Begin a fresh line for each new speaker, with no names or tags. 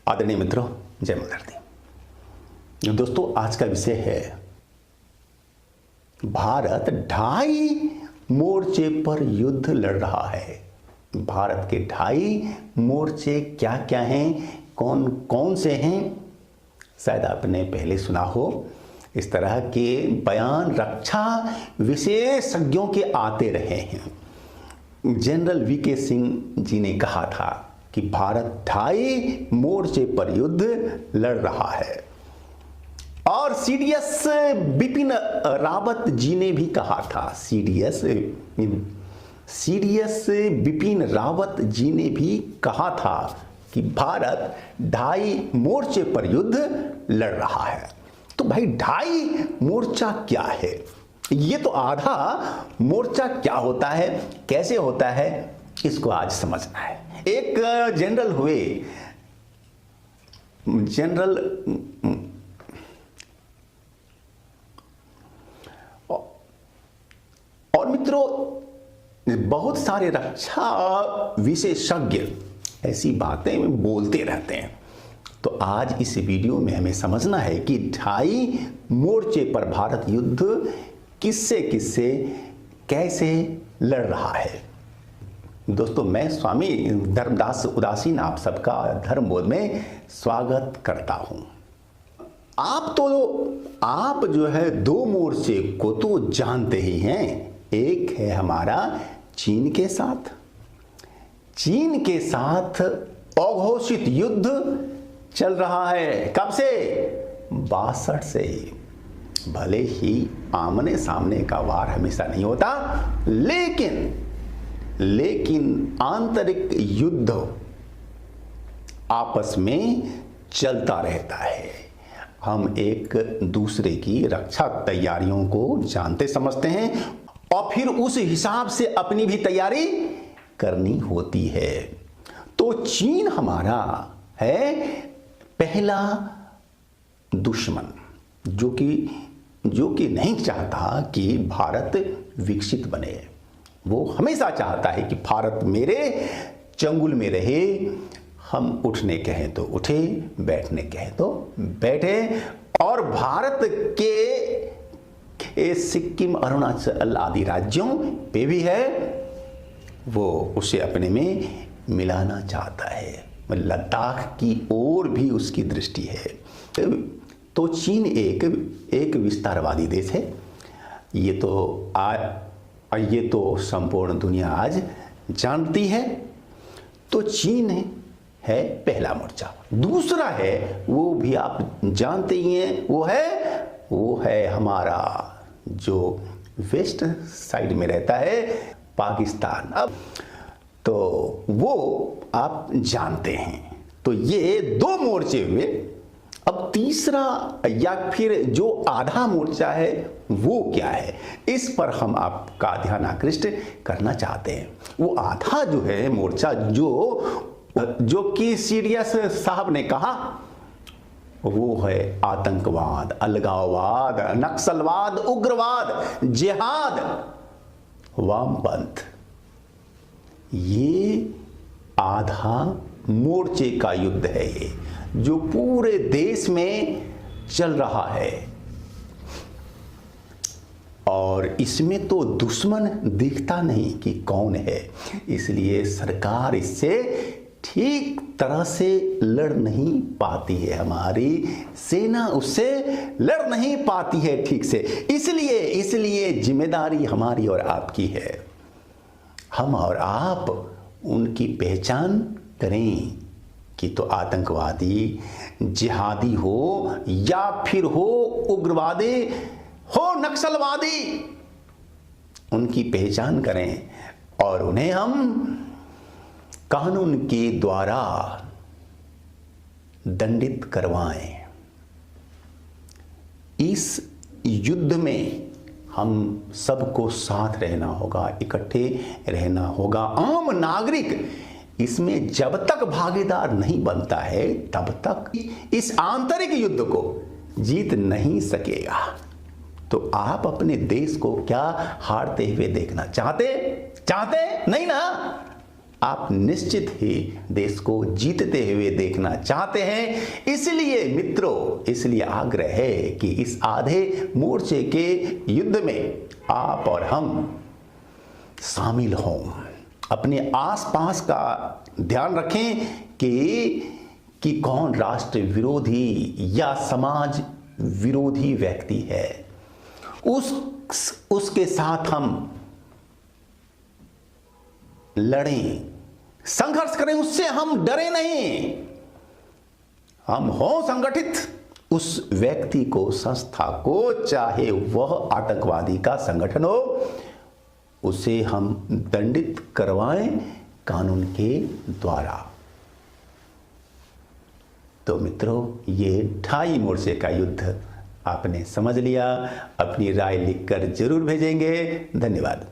आदरणीय मित्रों, जय माता दी। दोस्तों, आज का विषय है भारत 2.5 मोर्चे पर युद्ध लड़ रहा है। भारत के 2.5 मोर्चे क्या क्या हैं, कौन कौन से हैं, शायद आपने पहले सुना हो। इस तरह के बयान रक्षा विशेषज्ञों के आते रहे हैं। जनरल वीके सिंह जी ने कहा था कि भारत 2.5 मोर्चे पर युद्ध लड़ रहा है, और सीडीएस बिपिन रावत जी ने भी कहा था, सीडीएस बिपिन रावत जी ने भी कहा था कि भारत 2.5 मोर्चे पर युद्ध लड़ रहा है। तो भाई 2.5 मोर्चा क्या है? ये तो आधा मोर्चा क्या होता है, कैसे होता है, इसको आज समझना है। एक जनरल हुए, जनरल और मित्रों, बहुत सारे रक्षा विशेषज्ञ ऐसी बातें बोलते रहते हैं। तो आज इस वीडियो में हमें समझना है कि 2.5 मोर्चे पर भारत युद्ध किससे किससे कैसे लड़ रहा है। दोस्तों, मैं स्वामी धर्मदास उदासीन आप सबका धर्मबोध में स्वागत करता हूं। आप जो है 2 मोर्चे को तो जानते ही हैं। एक है हमारा चीन के साथ अघोषित युद्ध चल रहा है। कब से? 62 से। भले ही आमने सामने का वार हमेशा नहीं होता, लेकिन आंतरिक युद्ध आपस में चलता रहता है। हम एक दूसरे की रक्षा तैयारियों को जानते समझते हैं और फिर उस हिसाब से अपनी भी तैयारी करनी होती है। तो चीन हमारा है पहला दुश्मन, जो कि नहीं चाहता कि भारत विकसित बने। वो हमेशा चाहता है कि भारत मेरे चंगुल में रहे। हम उठने कहें तो उठे, बैठने कहें तो बैठे। और भारत के सिक्किम, अरुणाचल आदि राज्यों पे भी है, वो उसे अपने में मिलाना चाहता है। लद्दाख की ओर भी उसकी दृष्टि है। तो चीन एक विस्तारवादी देश है। ये तो संपूर्ण दुनिया आज जानती है। तो चीन है पहला मोर्चा। दूसरा है, वो भी आप जानते ही हैं, वो है हमारा जो वेस्ट साइड में रहता है, पाकिस्तान। अब तो वो आप जानते हैं। तो ये 2 मोर्चे हुए। अब तीसरा या फिर जो आधा मोर्चा है वो क्या है, इस पर हम आपका ध्यान आकृष्ट करना चाहते हैं। वो आधा जो है मोर्चा, जो कि सीडीएस साहब ने कहा, वो है आतंकवाद, अलगाववाद, नक्सलवाद, उग्रवाद, जिहाद, वामपंथ। ये आधा मोर्चे का युद्ध है, ये जो पूरे देश में चल रहा है। और इसमें तो दुश्मन दिखता नहीं कि कौन है, इसलिए सरकार इससे ठीक तरह से लड़ नहीं पाती है। हमारी सेना उससे लड़ नहीं पाती है ठीक से। इसलिए जिम्मेदारी हमारी और आपकी है। हम और आप उनकी पहचान करें कि तो आतंकवादी, जिहादी हो या फिर हो उग्रवादी हो, नक्सलवादी, उनकी पहचान करें और उन्हें हम कानून के द्वारा दंडित करवाएं। इस युद्ध में हम सबको साथ रहना होगा, इकट्ठे रहना होगा। आम नागरिक इसमें जब तक भागीदार नहीं बनता है, तब तक इस आंतरिक युद्ध को जीत नहीं सकेगा। तो आप अपने देश को क्या हारते हुए देखना चाहते नहीं ना? आप निश्चित ही देश को जीतते हुए देखना चाहते हैं। इसलिए मित्रों, इसलिए आग्रह है कि इस आधे मोर्चे के युद्ध में आप और हम शामिल हों। अपने आसपास का ध्यान रखें कि कौन राष्ट्र विरोधी या समाज विरोधी व्यक्ति है, उसके साथ हम लड़ें, संघर्ष करें, उससे हम डरे नहीं, हम हों संगठित। उस व्यक्ति को, संस्था को, चाहे वह आतंकवादी का संगठन हो, उसे हम दंडित करवाएं कानून के द्वारा। तो मित्रों, ये 2.5 मोर्चे का युद्ध आपने समझ लिया। अपनी राय लिखकर जरूर भेजेंगे। धन्यवाद।